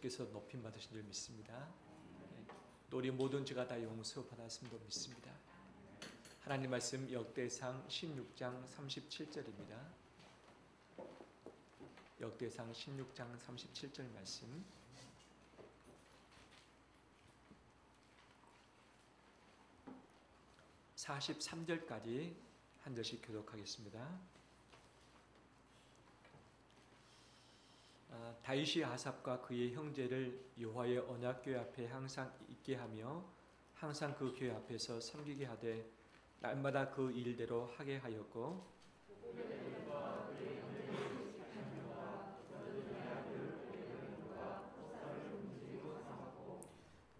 주께서 높임 받으신 줄 믿습니다. 또 우리 모든 죄가 다 용서받았음도 믿습니다. 하나님 말씀 역대상 16장 37절입니다. 역대상 16장 37절 말씀. (43절까지) 한 절씩 교독하겠습니다. 다윗이 아삽과 그의 형제를 여호와의 언약궤 앞에 항상 있게 하며 항상 그 궤 앞에서 섬기게 하되 날마다 그 일대로 하게 하였고,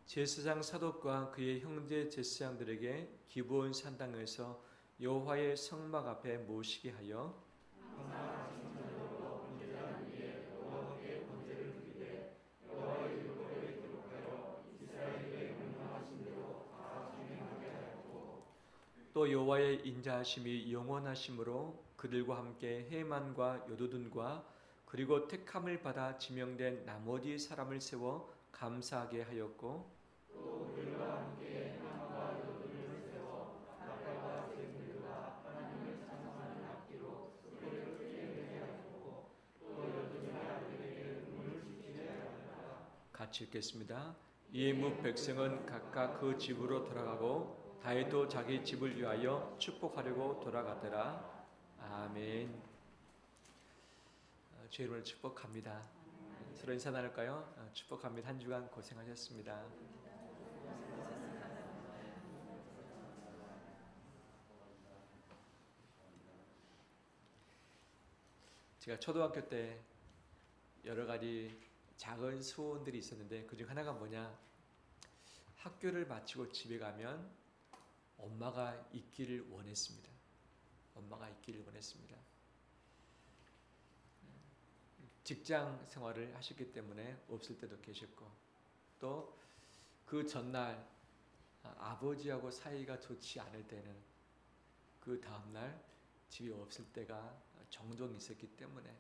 제사장 사독과 그의 형제 제사장들에게 기브온 산당에서 여호와의 성막 앞에 모시게 하여 또 여호와의 인자하심이 영원하심으로 그들과 함께 헤만과 여두둔과 그리고 택함을 받아 지명된 나머지 사람을 세워 감사하게 하였고, 또 그들과 함께 헤만과 여두둔을 세워 나팔과 제물과 하나님을 찬송하는 악기로 소리를 크게 하였고, 또 여두둔의 아들에게 음을 지키게 하였다. 같이 읽겠습니다. 이에 뭇 백성은 각각 그 집으로 돌아가고 다윗도 자기 집을 위하여 축복하려고 돌아가더라. 아멘. 주의 이름으로 축복합니다. 서로 인사 나눌까요? 축복합니다. 한 주간 고생하셨습니다. 제가 초등학교 때 여러 가지 작은 소원들이 있었는데 그중 하나가 뭐냐? 학교를 마치고 집에 가면 엄마가 있기를 원했습니다. 엄마가 있기를 원했습니다. 직장 생활을 하셨기 때문에 없을 때도 계셨고, 또 그 전날 아버지하고 사이가 좋지 않을 때는 그 다음날 집에 없을 때가 종종 있었기 때문에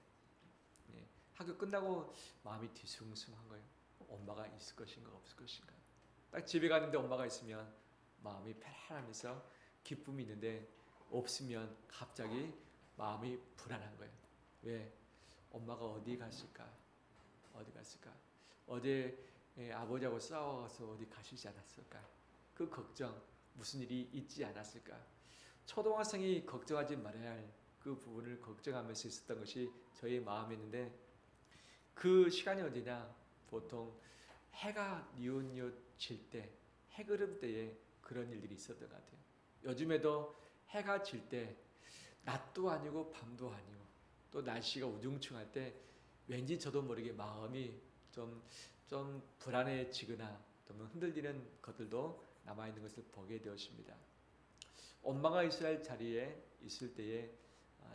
학교 끝나고 마음이 뒤숭숭한 거예요. 엄마가 있을 것인가 없을 것인가. 딱 집에 갔는데 엄마가 있으면 마음이 편안하면서 기쁨이 있는데 없으면 갑자기 마음이 불안한 거예요. 왜? 엄마가 어디 갔을까? 어디 갔을까? 어제 아버지하고 싸워서 어디 가시지 않았을까? 그 걱정, 무슨 일이 있지 않았을까? 초등학생이 걱정하지 말아야 할 그 부분을 걱정하면서 있었던 것이 저의 마음이었는데, 그 시간이 어디냐? 보통 해가 뉘엿뉘엿 질 때, 해그름 때에 그런 일들이 있었던 것 같아요. 요즘에도 해가 질 때 낮도 아니고 밤도 아니고 또 날씨가 우중충할 때 왠지 저도 모르게 마음이 좀 불안해지거나 또는 흔들리는 것들도 남아있는 것을 보게 되었습니다. 엄마가 있어야 할 자리에 있을 때에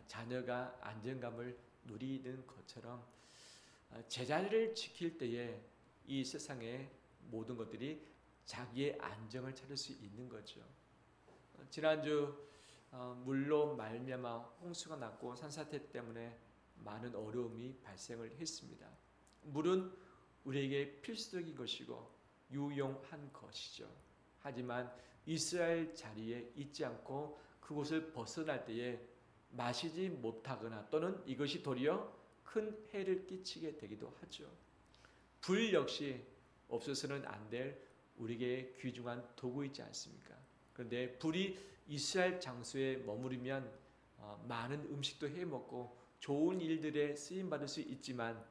자녀가 안정감을 누리는 것처럼 제자리를 지킬 때에 이 세상의 모든 것들이 자기의 안정을 찾을 수 있는 거죠. 지난주 물로 말미암아 홍수가 났고 산사태 때문에 많은 어려움이 발생을 했습니다. 물은 우리에게 필수적인 것이고 유용한 것이죠. 하지만 이스라엘 자리에 있지 않고 그곳을 벗어날 때에 마시지 못하거나 또는 이것이 도리어 큰 해를 끼치게 되기도 하죠. 불 역시 없어서는 안 될 우리에게 귀중한 도구이지 않습니까? 그런데 불이 이스라엘 장소에 머무르면 많은 음식도 해먹고 좋은 일들에 쓰임받을 수 있지만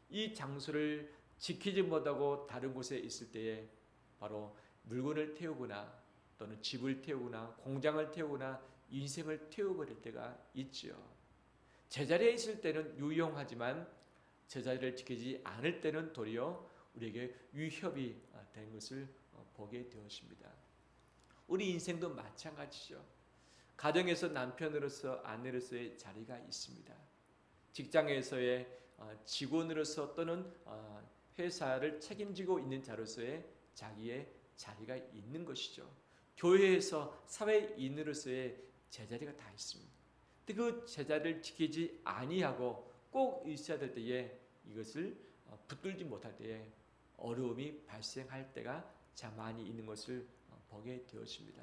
이 장소를 지키지 못하고 다른 곳에 있을 때에 바로 물건을 태우거나 또는 집을 태우거나 공장을 태우거나 인생을 태워버릴 때가 있죠. 제자리에 있을 때는 유용하지만 제자리를 지키지 않을 때는 도리어 우리에게 위협이 된 것을 보게 되었습니다. 우리 인생도 마찬가지죠. 가정에서 남편으로서 아내로서의 자리가 있습니다. 직장에서의 직원으로서 또는 회사를 책임지고 있는 자로서의 자기의 자리가 있는 것이죠. 교회에서 사회인으로서의 제자리가 다 있습니다. 근데 그 제자리를 지키지 아니하고 꼭 있어야 될 때에 이것을 붙들지 못할 때에 어려움이 발생할 때가 참 많이 있는 것을 보게 되었습니다.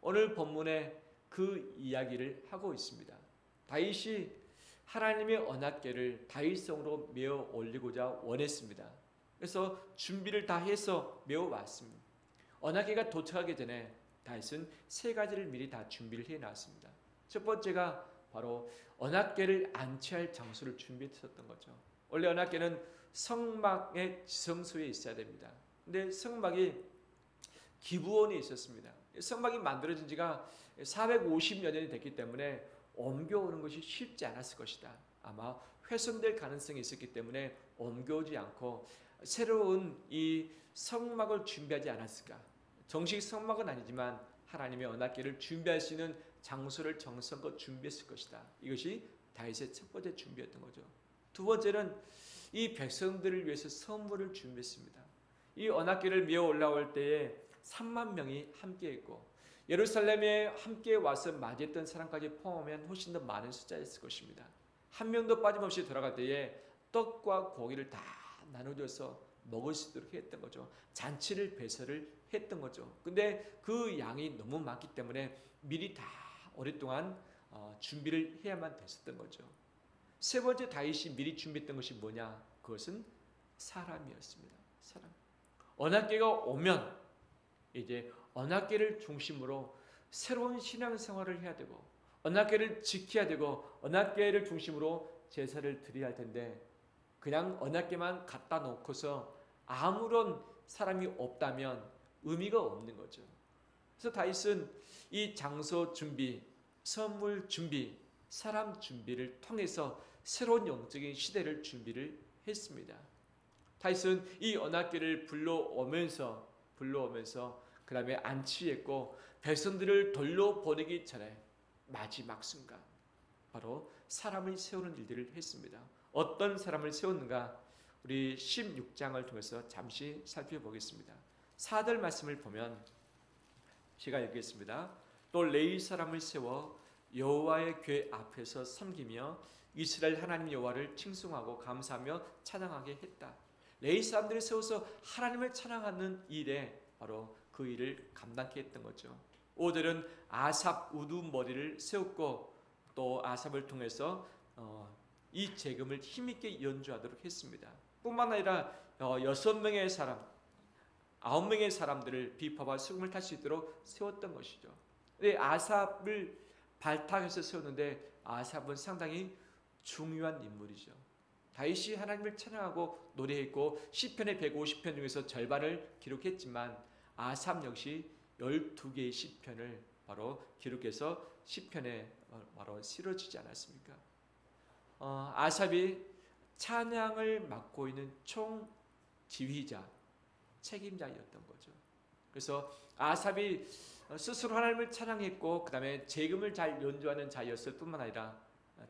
오늘 본문에 그 이야기를 하고 있습니다. 다윗이 하나님의 언약궤를 다윗성으로 메어 올리고자 원했습니다. 그래서 준비를 다 해서 메어 왔습니다. 언약궤가 도착하기 전에 다윗은 세 가지를 미리 다 준비를 해놨습니다. 첫 번째가 바로 언약궤를 안치할 장소를 준비했었던 거죠. 원래 언약궤는 성막의 지성소에 있어야 됩니다. 근데 성막이 기브온에 있었습니다. 성막이 만들어진 지가 450여 년이 됐기 때문에 옮겨오는 것이 쉽지 않았을 것이다. 아마 훼손될 가능성이 있었기 때문에 옮겨오지 않고 새로운 이 성막을 준비하지 않았을까. 정식 성막은 아니지만 하나님의 언약궤를 준비할 수 있는 장소를 정성껏 준비했을 것이다. 이것이 다윗의 첫 번째 준비였던 거죠. 두 번째는 이 백성들을 위해서 선물을 준비했습니다. 이 언약궤를 메어 올라올 때에 3만 명이 함께했고 예루살렘에 함께 와서 맞이했던 사람까지 포함하면 훨씬 더 많은 숫자였을 것입니다. 한 명도 빠짐없이 돌아갈 때에 떡과 고기를 다 나눠줘서 먹을 수 있도록 했던 거죠. 잔치를 배설을 했던 거죠. 근데 그 양이 너무 많기 때문에 미리 다 오랫동안 준비를 해야만 됐었던 거죠. 세 번째 다윗이 미리 준비했던 것이 뭐냐? 그것은 사람이었습니다. 사람. 언약궤가 오면 이제 언약궤를 중심으로 새로운 신앙생활을 해야 되고 언약궤를 지켜야 되고 언약궤를 중심으로 제사를 드려야 할 텐데 그냥 언약궤만 갖다 놓고서 아무런 사람이 없다면 의미가 없는 거죠. 그래서 다윗은 이 장소 준비, 선물 준비, 사람 준비를 통해서 새로운 영적인 시대를 준비를 했습니다. 다윗은 이 언약궤를 불러오면서 그 다음에 안치했고 백성들을 돌려보내기 전에 마지막 순간 바로 사람을 세우는 일들을 했습니다. 어떤 사람을 세웠는가? 우리 16장을 통해서 잠시 살펴보겠습니다. 4절 말씀을 보면 제가 읽겠습니다. 또 레위 사람을 세워 여호와의 궤 앞에서 섬기며 이스라엘 하나님 여호와를 칭송하고 감사하며 찬양하게 했다. 레위 사람들을 세워서 하나님을 찬양하는 일에 바로 그 일을 감당케 했던 거죠. 5절은 아삽 우두머리를 세웠고 또 아삽을 통해서 이 재금을 힘있게 연주하도록 했습니다. 뿐만 아니라 6명의 사람, 9명의 사람들을 비파와 수금을 탈 수 있도록 세웠던 것이죠. 아삽을 발탁해서 세웠는데 아삽은 상당히 중요한 인물이죠. 다윗이 하나님을 찬양하고 노래했고 시편의 150편 중에서 절반을 기록했지만 아삽 역시 12개의 시편을 바로 기록해서 시편에 바로 실어지지 않았습니까? 아삽이 찬양을 맡고 있는 총지휘자, 책임자였던 거죠. 그래서 아삽이 스스로 하나님을 찬양했고 그 다음에 재금을 잘 연주하는 자였을 뿐만 아니라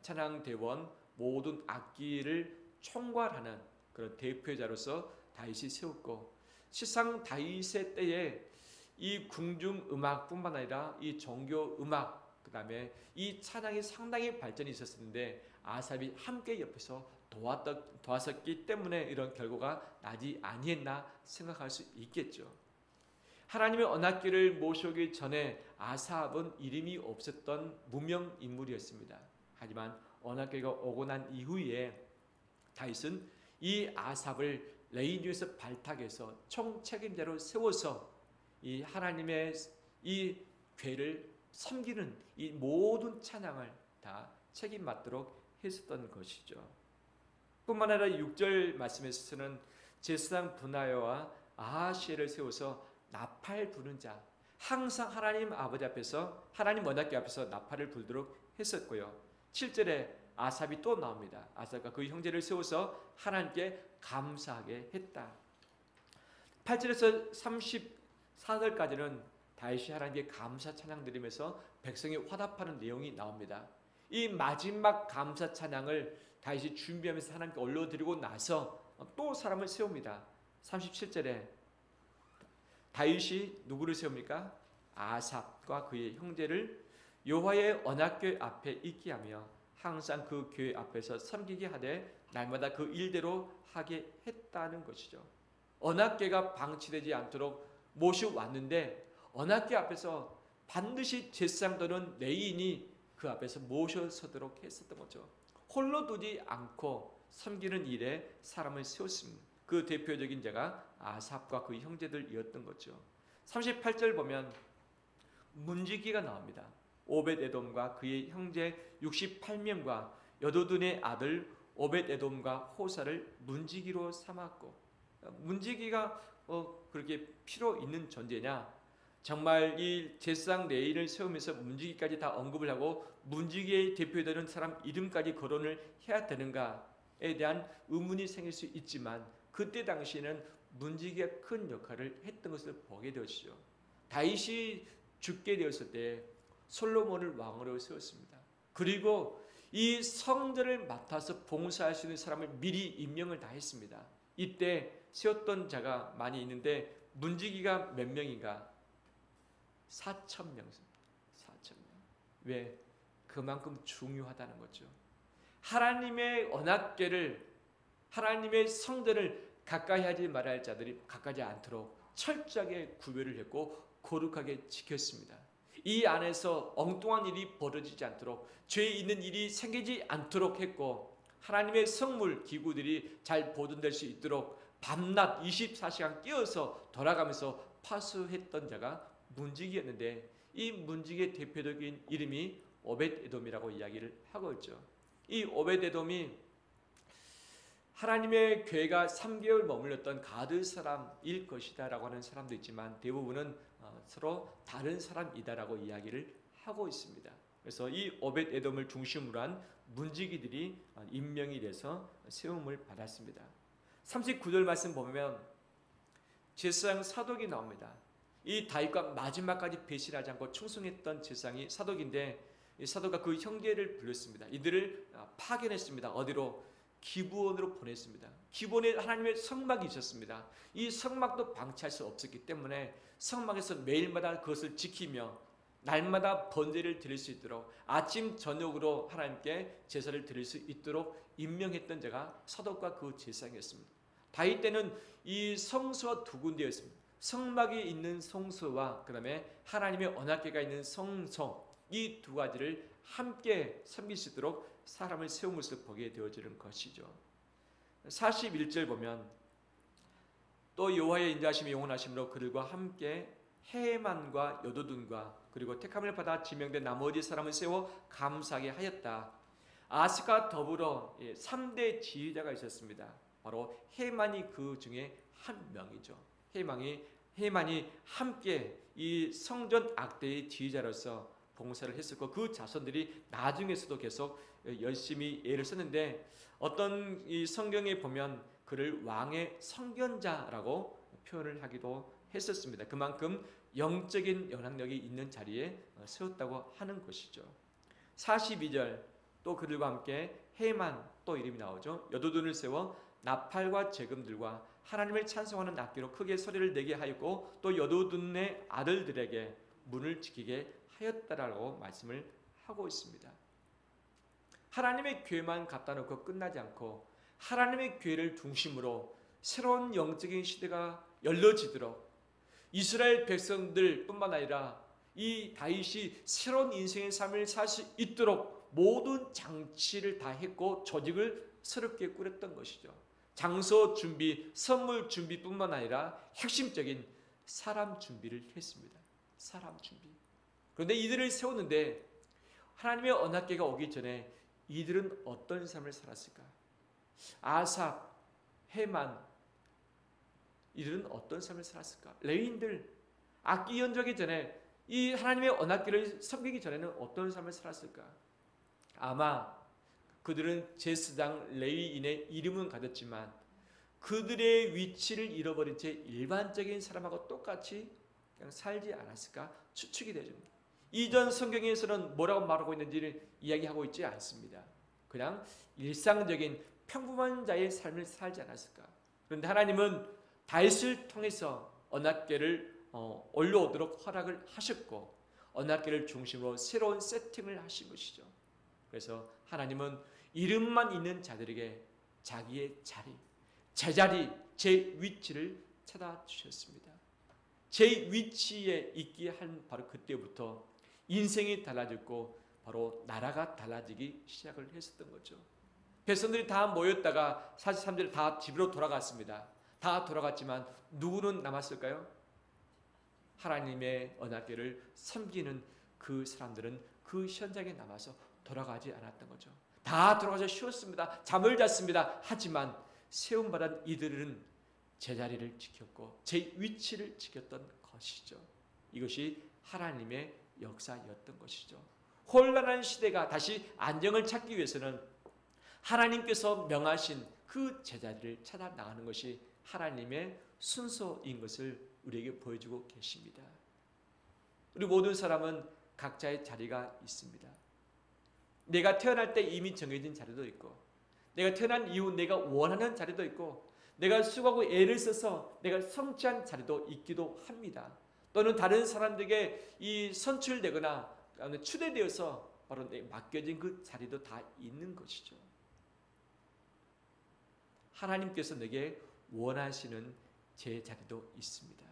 찬양대원 모든 악기를 총괄하는 그런 대표자로서 다윗이 세웠고 실상 다윗의 때에 이 궁중 음악뿐만 아니라 이 종교 음악 그 다음에 이 찬양이 상당히 발전이 있었는데 아삽이 함께 옆에서 도왔었기 때문에 이런 결과가 나지 아니했나 생각할 수 있겠죠. 하나님의 언약궤를 모셔오기 전에 아삽은 이름이 없었던 무명 인물이었습니다. 하지만 언약궤가 오고 난 이후에 다윗은 이 아삽을 레위 중에서 발탁해서 총책임자로 세워서 이 하나님의 이 궤를 섬기는 이 모든 찬양을 다 책임맡도록 했었던 것이죠. 뿐만 아니라 6절 말씀에서는 제사장 분하야와 아하시엘을 세워서 나팔 부는 자, 항상 하나님 아버지 앞에서 하나님 언약궤 앞에서 나팔을 불도록 했었고요. 7절에 아삽이 또 나옵니다. 아삽과 그 형제를 세워서 하나님께 감사하게 했다. 8절에서 34절까지는 다윗이 하나님께 감사 찬양 드리면서 백성이 화답하는 내용이 나옵니다. 이 마지막 감사 찬양을 다윗이 준비하면서 하나님께 올려드리고 나서 또 사람을 세웁니다. 37절에 다윗이 누구를 세웁니까? 아삽과 그의 형제를 여호와의 언약궤 앞에 있게 하며 항상 그 교회 앞에서 섬기게 하되 날마다 그 일대로 하게 했다는 것이죠. 언약궤가 방치되지 않도록 모셔왔는데 언약궤 앞에서 반드시 제사장 또는 레위인이 그 앞에서 모셔서도록 했었던 거죠. 홀로 두지 않고 섬기는 일에 사람을 세웠습니다. 그 대표적인 자가 아삽과 그 형제들이었던 거죠. 38절 보면 문지기가 나옵니다. 오벳에돔과 그의 형제 68명과 여도둔의 아들 오벳에돔과 호사를 문지기로 삼았고, 문지기가 그렇게 필요 있는 존재냐? 정말 이 제사장 레위인을 세우면서 문지기까지 다 언급을 하고 문지기의 대표되는 사람 이름까지 거론을 해야 되는가에 대한 의문이 생길 수 있지만 그때 당시에는 문지기가 큰 역할을 했던 것을 보게 되었죠. 다윗이 죽게 되었을 때 솔로몬을 왕으로 세웠습니다. 그리고 이 성전을 맡아서 봉사할 수 있는 사람을 미리 임명을 다 했습니다. 이때 세웠던 자가 많이 있는데 문지기가 몇 명인가? 4,000명. 4,000명. 왜? 그만큼 중요하다는 거죠. 하나님의 언약궤를, 하나님의 성전을 가까이 하지 말아야 할 자들이 가까이 않도록 철저하게 구별을 했고 거룩하게 지켰습니다. 이 안에서 엉뚱한 일이 벌어지지 않도록, 죄 있는 일이 생기지 않도록 했고, 하나님의 성물 기구들이 잘 보존될 수 있도록 밤낮 24시간 깨어서 돌아가면서 파수했던 자가 문지기였는데, 이 문지기의 대표적인 이름이 오벳에돔이라고 이야기를 하고 있죠. 이 오벳에돔이 하나님의 궤가 3개월 머물렀던 가드 사람일 것이다 라고 하는 사람도 있지만 대부분은 서로 다른 사람이다라고 이야기를 하고 있습니다. 그래서 이 오벳에돔을 중심으로 한 문지기들이 임명이 돼서 세움을 받았습니다. 39절 말씀 보면 제사장 사독이 나옵니다. 이 다윗과 마지막까지 배신하지 않고 충성했던 제사장이 사독인데, 이 사독과 그 형제를 불렀습니다. 이들을 파견했습니다. 어디로? 기브온으로 보냈습니다. 기브온에 하나님의 성막이 있었습니다. 이 성막도 방치할 수 없었기 때문에 성막에서 매일마다 그것을 지키며 날마다 번제를 드릴 수 있도록 아침 저녁으로 하나님께 제사를 드릴 수 있도록 임명했던 자가 사독과 그 제사장이었습니다. 다윗 때는 이 성소가 두 군데였습니다. 성막이 있는 성소와 그 다음에 하나님의 언약궤가 있는 성소, 이 두 가지를 함께 섬길 수 있도록 사람을 세운 것을 보게 되어지는 것이죠. 41절 보면 또 여호와의 인자하심이 영원하심으로 그들과 함께 헤만과 여도둔과 그리고 택함을 받아 지명된 나머지 사람을 세워 감사하게 하였다. 아스과 더불어 3대 지휘자가 있었습니다. 바로 헤만이 그 중에 한 명이죠. 헤만이 함께 이 성전 악대의 지휘자로서 봉사를 했었고 그 자손들이 나중에서도 계속 열심히 애를 썼는데 어떤 이 성경에 보면 그를 왕의 선견자라고 표현을 하기도 했었습니다. 그만큼 영적인 영향력이 있는 자리에 세웠다고 하는 것이죠. 42절 또 그들과 함께 헤만 또 이름이 나오죠. 여도둔을 세워 나팔과 재금들과 하나님을 찬송하는 악기로 크게 소리를 내게 하였고 또 여도둔의 아들들에게 문을 지키게 하였다라고 말씀을 하고 있습니다. 하나님의 교회만 갖다 놓고 끝나지 않고 하나님의 교회를 중심으로 새로운 영적인 시대가 열려지도록 이스라엘 백성들 뿐만 아니라 이 다윗이 새로운 인생의 삶을 살 수 있도록 모든 장치를 다 했고 조직을 새롭게 꾸렸던 것이죠. 장소 준비, 선물 준비뿐만 아니라 핵심적인 사람 준비를 했습니다. 사람 준비. 그런데 이들을 세웠는데 하나님의 언약궤가 오기 전에 이들은 어떤 삶을 살았을까? 아삽, 헤만, 이들은 어떤 삶을 살았을까? 레위인들, 악기 연주하기 전에 이 하나님의 언약궤를 섬기기 전에는 어떤 삶을 살았을까? 아마 그들은 제사장 레위인의 이름은 가졌지만 그들의 위치를 잃어버린 채 일반적인 사람하고 똑같이 그냥 살지 않았을까 추측이 되줍니다. 이전 성경에서는 뭐라고 말하고 있는지를 이야기하고 있지 않습니다. 그냥 일상적인 평범한 자의 삶을 살지 않았을까. 그런데 하나님은 다윗을 통해서 언약궤를 올려오도록 허락을 하셨고 언약궤를 중심으로 새로운 세팅을 하신 것이죠. 그래서 하나님은 이름만 있는 자들에게 자기의 자리, 제자리, 제 위치를 찾아주셨습니다. 제 위치에 있기에 한 바로 그때부터 인생이 달라졌고 바로 나라가 달라지기 시작을 했었던 거죠. 백성들이 다 모였다가 43절에 다 집으로 돌아갔습니다. 다 돌아갔지만 누구는 남았을까요? 하나님의 언약궤를 섬기는 그 사람들은 그 현장에 남아서 돌아가지 않았던 거죠. 다 돌아가서 쉬었습니다. 잠을 잤습니다. 하지만 세움받은 이들은 제자리를 지켰고 제 위치를 지켰던 것이죠. 이것이 하나님의 역사였던 것이죠. 혼란한 시대가 다시 안정을 찾기 위해서는 하나님께서 명하신 그 제자리를 찾아 나가는 것이 하나님의 순서인 것을 우리에게 보여주고 계십니다. 우리 모든 사람은 각자의 자리가 있습니다. 내가 태어날 때 이미 정해진 자리도 있고, 내가 태어난 이후 내가 원하는 자리도 있고, 내가 수고하고 애를 써서 내가 성취한 자리도 있기도 합니다. 또는 다른 사람들에게 이 선출되거나 추대되어서 바로 맡겨진 그 자리도 다 있는 것이죠. 하나님께서 내게 원하시는 제 자리도 있습니다.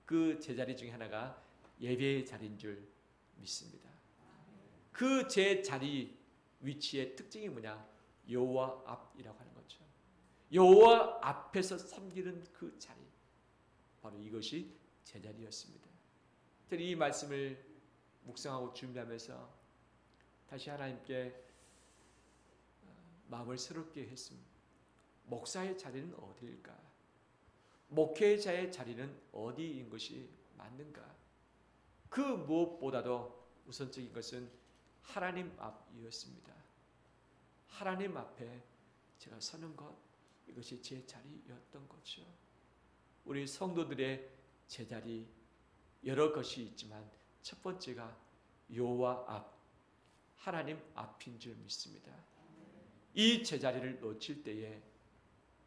그 제자리 중에 하나가 예배의 자리인 줄 믿습니다. 그 제 자리 위치의 특징이 뭐냐? 여호와 앞이라고 하는 거죠. 여호와 앞에서 섬기는 그 자리, 바로 이것이 제자리였습니다. 저는 이 말씀을 묵상하고 준비하면서 다시 하나님께 마음을 새롭게 했습니다. 목사의 자리는 어디일까? 목회자의 자리는 어디인 것이 맞는가? 그 무엇보다도 우선적인 것은 하나님 앞이었습니다. 하나님 앞에 제가 서는 것, 이것이 제 자리였던 거죠. 우리 성도들의 제자리 여러 것이 있지만 첫 번째가 여호와 앞, 하나님 앞인 줄 믿습니다. 이 제자리를 놓칠 때에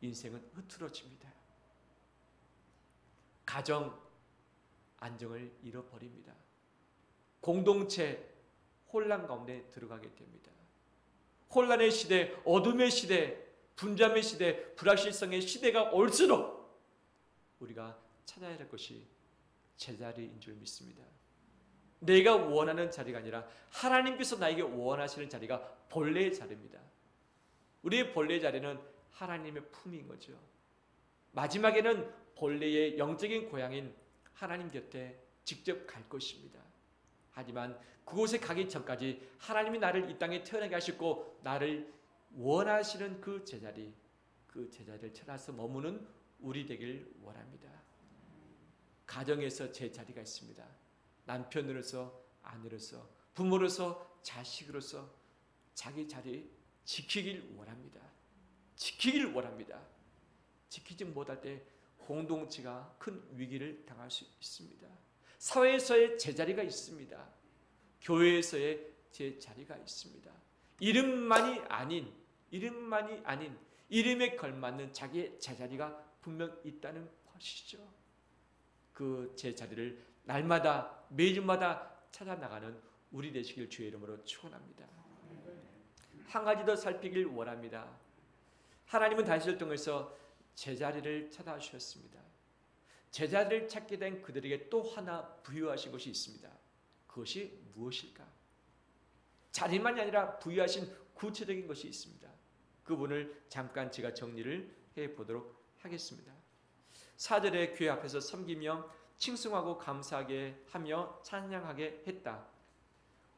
인생은 흐트러집니다. 가정 안정을 잃어버립니다. 공동체 혼란 가운데 들어가게 됩니다. 혼란의 시대, 어둠의 시대, 분잠의 시대, 불확실성의 시대가 올수록 우리가 찾아야 할 것이 제자리인 줄 믿습니다. 내가 원하는 자리가 아니라 하나님께서 나에게 원하시는 자리가 본래의 자리입니다. 우리의 본래의 자리는 하나님의 품인 거죠. 마지막에는 본래의 영적인 고향인 하나님 곁에 직접 갈 것입니다. 하지만 그곳에 가기 전까지 하나님이 나를 이 땅에 태어나게 하셨고 나를 원하시는 그 제자리를 찾아서 머무는 우리 되길 원합니다. 가정에서 제 자리가 있습니다. 남편으로서, 아내로서, 부모로서, 자식으로서 자기 자리 지키길 원합니다. 지키길 원합니다. 지키지 못할 때 공동체가 큰 위기를 당할 수 있습니다. 사회에서의 제자리가 있습니다. 교회에서의 제 자리가 있습니다. 이름만이 아닌 이름에 걸맞는 자기의 제자리가 분명 있다는 것이죠. 그 제자리를 날마다 매주마다 찾아나가는 우리 되시길 주의 이름으로 축원합니다. 한 가지 더 살피길 원합니다. 하나님은 다윗을 통해서 제자리를 찾아주셨습니다. 제자리를 찾게 된 그들에게 또 하나 부여하신 것이 있습니다. 그것이 무엇일까? 자리만이 아니라 부여하신 구체적인 것이 있습니다. 그분을 잠깐 제가 정리를 해보도록 하겠습니다. 4절에 교회 앞에서 섬기며 칭송하고 감사하게 하며 찬양하게 했다.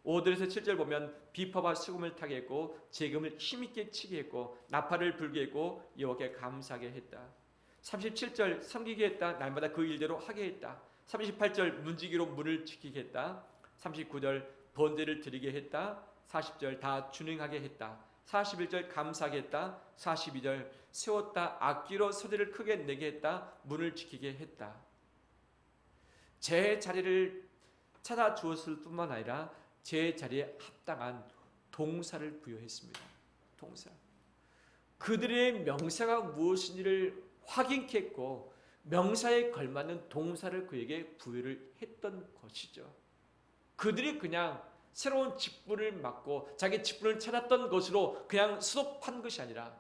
5절에서 7절 보면 비파와 수금을 타게 했고 재금을 힘있게 치게 했고 나팔을 불게 했고 여호와께 감사하게 했다. 37절 섬기게 했다. 날마다 그 일대로 하게 했다. 38절 문지기로 문을 지키게 했다. 39절 번제를 드리게 했다. 40절 다 준행하게 했다. 41절 감사하게 했다. 42절 세웠다. 악기로 소리를 크게 내게 했다. 문을 지키게 했다. 제 자리를 찾아 주었을 뿐만 아니라 제 자리에 합당한 동사를 부여했습니다. 동사. 그들의 명사가 무엇인지를 확인케 했고 명사에 걸맞는 동사를 그에게 부여를 했던 것이죠. 그들이 그냥 새로운 직분을 맡고 자기 직분을 찾았던 것으로 그냥 수도한 것이 아니라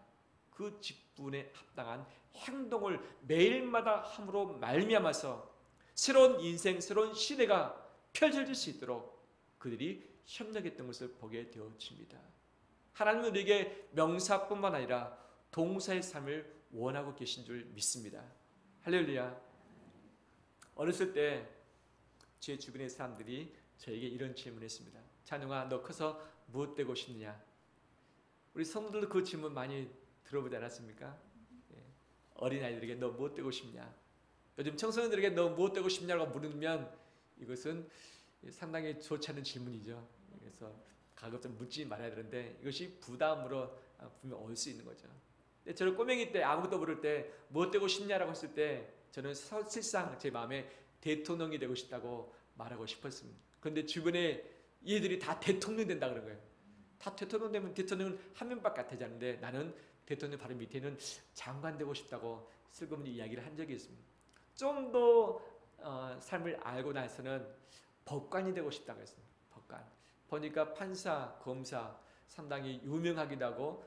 그 직분에 합당한 행동을 매일마다 함으로 말미암아서 새로운 인생, 새로운 시대가 펼쳐질 수 있도록 그들이 협력했던 것을 보게 되어집니다. 하나님은 우리에게 명사뿐만 아니라 동사의 삶을 원하고 계신 줄 믿습니다. 할렐루야. 어렸을 때 제 주변의 사람들이 저에게 이런 질문을 했습니다. 찬웅아, 너 커서 무엇 되고 싶느냐? 우리 성도들도 그 질문 많이 들어보지 않았습니까? 어린아이들에게 너 무엇 되고 싶냐? 요즘 청소년들에게 너 무엇 되고 싶냐고 물으면 이것은 상당히 좋지 않은 질문이죠. 그래서 가급적 묻지 말아야 되는데 이것이 부담으로 분명 올 수 있는 거죠. 근데 저는 꼬맹이 때 아무것도 모를 때 무엇 되고 싶냐라고 했을 때 저는 사실상 제 마음에 대통령이 되고 싶다고 말하고 싶었습니다. 그런데 주변에 얘들이 다 대통령 된다 그런 거예요. 다 대통령 되면 대통령은 한 명밖에 되지 않는데 나는 대통령 바로 밑에는 장관 되고 싶다고 슬그머니 이야기를 한 적이 있습니다. 좀 더 삶을 알고 나서는 법관이 되고 싶다고 했습니다. 법관. 보니까 판사, 검사 상당히 유명하기도 하고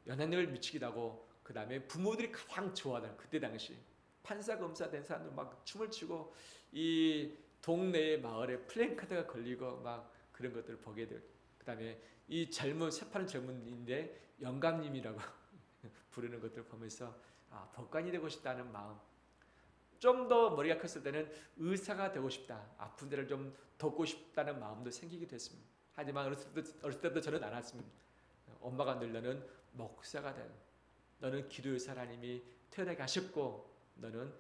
연예능을 미치기도 하고 그 다음에 부모들이 가장 좋아하는 그때 당시 판사, 검사 된 사람들 막 춤을 추고 이 동네의 마을에 플랜카드가 걸리고 막 그런 것들을 보게 돼요. 그 다음에 이 젊은 새파란 젊은이인데 영감님이라고 부르는 것들을 보면서 법관이 되고 싶다는 마음. 좀 더 머리가 컸을 때는 의사가 되고 싶다. 아픈 데를 좀 돕고 싶다는 마음도 생기게 됐습니다. 하지만 어렸을 때도 저는 알았습니다. 엄마가 늘 너는 목사가 돼. 너는 기도의사 하나님이 태어나게 하셨고 너는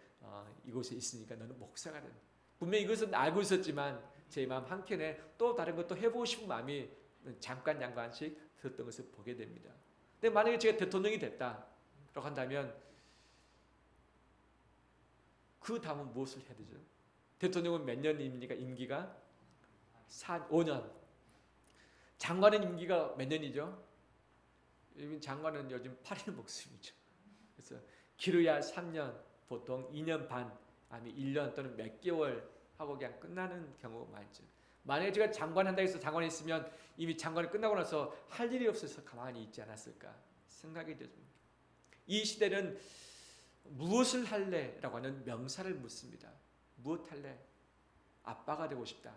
이곳에 있으니까 너는 목사가 돼. 분명히 이것은 알고 있었지만 제 마음 한켠에 또 다른 것도 해보고 싶은 마음이 잠깐씩 들었던 것을 보게 됩니다. 근데 만약에 제가 대통령이 됐다라고 한다면 그 다음은 무엇을 해야 되죠? 대통령은 몇 년입니까? 임기가 5년. 장관은 임기가 몇 년이죠? 장관은 요즘 8일 목숨이죠. 그래서 길어야 3년, 보통 2년 반, 아니 1년 또는 몇 개월 하고 그냥 끝나는 경우가 많죠. 만약에 제가 장관 한다 해서 장관이 있으면 이미 장관이 끝나고 나서 할 일이 없어서 가만히 있지 않았을까 생각이 됩니다. 이 시대는 무엇을 할래? 라고 하는 명사를 묻습니다. 무엇 할래? 아빠가 되고 싶다.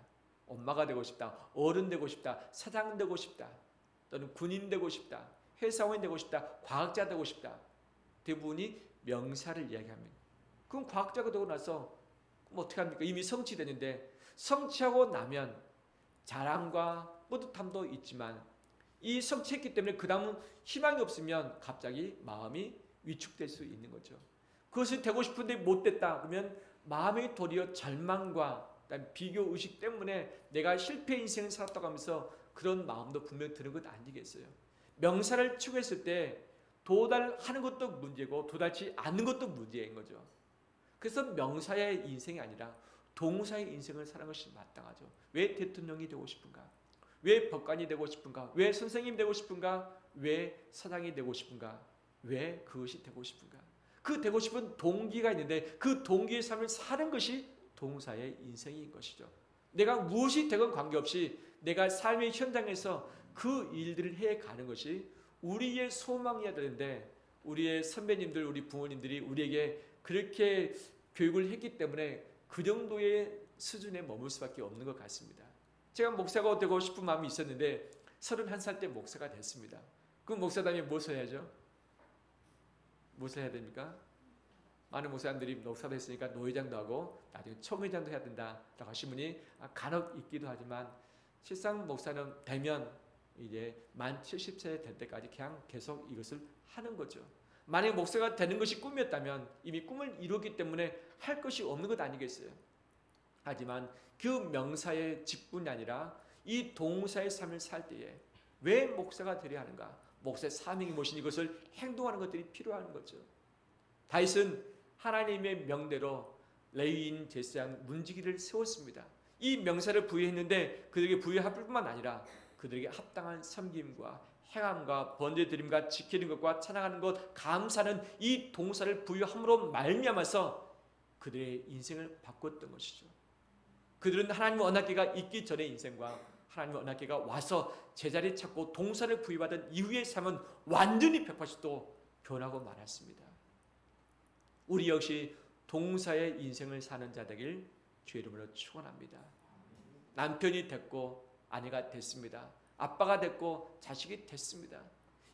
엄마가 되고 싶다. 어른 되고 싶다. 사장 되고 싶다. 또는 군인 되고 싶다. 회사원이 되고 싶다. 과학자 되고 싶다. 대부분이 명사를 이야기합니다. 그럼 과학자가 되고 나서 어떻게 합니까? 이미 성취됐는데 성취하고 나면 자랑과 뿌듯함도 있지만 이 성취했기 때문에 그 다음은 희망이 없으면 갑자기 마음이 위축될 수 있는 거죠. 그것이 되고 싶은데 못 됐다 그러면 마음이 도리어 절망과 비교 의식 때문에 내가 실패 인생을 살았다고 하면서 그런 마음도 분명히 드는 것 아니겠어요. 명사를 추구했을 때 도달하는 것도 문제고 도달치 않는 것도 문제인 거죠. 그래서 명사의 인생이 아니라 동사의 인생을 사는 것이 마땅하죠. 왜 대통령이 되고 싶은가? 왜 법관이 되고 싶은가? 왜 선생님 되고 싶은가? 왜 사장이 되고 싶은가? 왜 그것이 되고 싶은가? 그 되고 싶은 동기가 있는데 그 동기의 삶을 사는 것이 동사의 인생인 것이죠. 내가 무엇이 되건 관계없이 내가 삶의 현장에서 그 일들을 해가는 것이 우리의 소망이어야 되는데 우리의 선배님들, 우리 부모님들이 우리에게 그렇게 교육을 했기 때문에 그 정도의 수준에 머물 수밖에 없는 것 같습니다. 제가 목사가 되고 싶은 마음이 있었는데 31살 때 목사가 됐습니다. 그럼 목사다면 무엇을 해야죠? 무엇을 해야 됩니까? 많은 목사님들이 목사도 했으니까 노회장도 하고 나중에 총회장도 해야 된다라고 하신 분이 간혹 있기도 하지만 실상 목사는 되면 이제 만 70세 될 때까지 그냥 계속 이것을 하는 거죠. 만약 목사가 되는 것이 꿈이었다면 이미 꿈을 이루었기 때문에 할 것이 없는 것 아니겠어요? 하지만 그 명사의 직분이 아니라 이 동사의 삶을 살 때에 왜 목사가 되려 하는가? 목사의 사명이 무엇이니 이것을 행동하는 것들이 필요한 거죠. 다윗은 하나님의 명대로 레위인 제사장 문지기를 세웠습니다. 이 명사를 부여했는데 그들에게 부여할 뿐만 아니라 그들에게 합당한 섬김과 행함과 번제드림과 지키는 것과 찬양하는 것, 감사는 이 동사를 부여함으로 말미암아서 그들의 인생을 바꿨던 것이죠. 그들은 하나님의 언약궤가 있기 전의 인생과 하나님의 언약궤가 와서 제자리 찾고 동산을 부여받은 이후의 삶은 완전히 180도 변하고 말았습니다. 우리 역시 동사의 인생을 사는 자 되길 주의 이름으로 축원합니다. 남편이 됐고 아내가 됐습니다. 아빠가 됐고 자식이 됐습니다.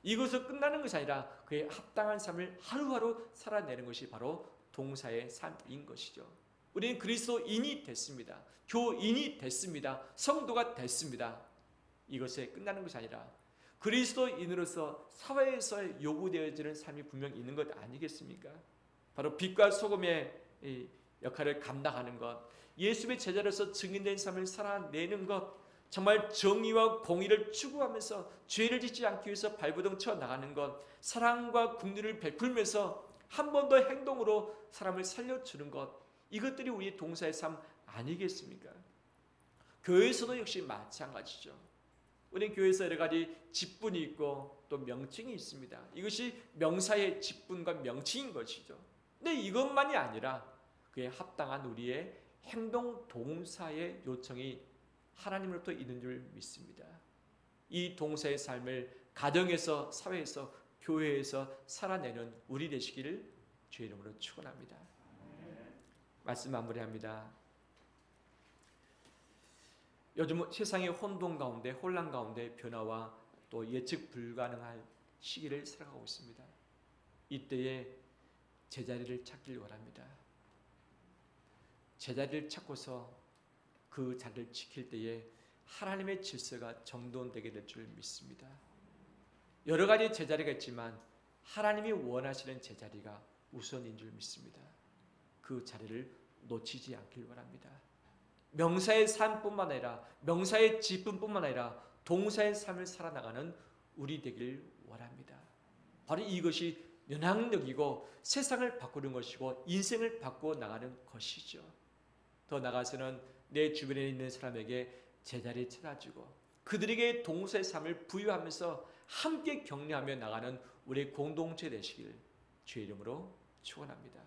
이것으로 끝나는 것이 아니라 그의 합당한 삶을 하루하루 살아내는 것이 바로 동사의 삶인 것이죠. 우리는 그리스도인이 됐습니다. 교인이 됐습니다. 성도가 됐습니다. 이것에 끝나는 것이 아니라 그리스도인으로서 사회에서 요구되어지는 삶이 분명히 있는 것 아니겠습니까? 바로 빛과 소금의 역할을 감당하는 것, 예수의 제자로서 증인된 삶을 살아내는 것, 정말 정의와 공의를 추구하면서 죄를 짓지 않기 위해서 발버둥 쳐 나가는 것, 사랑과 긍휼을 베풀면서 한 번 더 행동으로 사람을 살려주는 것, 이것들이 우리의 동사의 삶 아니겠습니까? 교회에서도 역시 마찬가지죠. 우리는 교회에서 여러 가지 직분이 있고 또 명칭이 있습니다. 이것이 명사의 직분과 명칭인 것이죠. 근데 이것만이 아니라 그에 합당한 우리의 행동 동사의 요청이 하나님으로부터 있는 줄 믿습니다. 이 동사의 삶을 가정에서, 사회에서, 교회에서 살아내는 우리 되시기를 주의 이름으로 축원합니다. 말씀 마무리합니다. 요즘 세상의 혼돈 가운데, 혼란 가운데 변화와 또 예측 불가능한 시기를 살아가고 있습니다. 이때에 제자리를 찾길 원합니다. 제자리를 찾고서 그 자리를 지킬 때에 하나님의 질서가 정돈되게 될 줄 믿습니다. 여러 가지 제자리가 있지만 하나님이 원하시는 제자리가 우선인 줄 믿습니다. 그 자리를 놓치지 않길 원합니다. 명사의 삶뿐만 아니라, 명사의 직분뿐만 아니라 동사의 삶을 살아나가는 우리 되길 원합니다. 바로 이것이 영향력이고 세상을 바꾸는 것이고 인생을 바꾸어 나가는 것이죠. 더 나아가서는 내 주변에 있는 사람에게 제자리를 찾아주고 그들에게 동사의 삶을 부여하면서 함께 격려하며 나가는 우리의 공동체 되시길 주의 이름으로 축원합니다.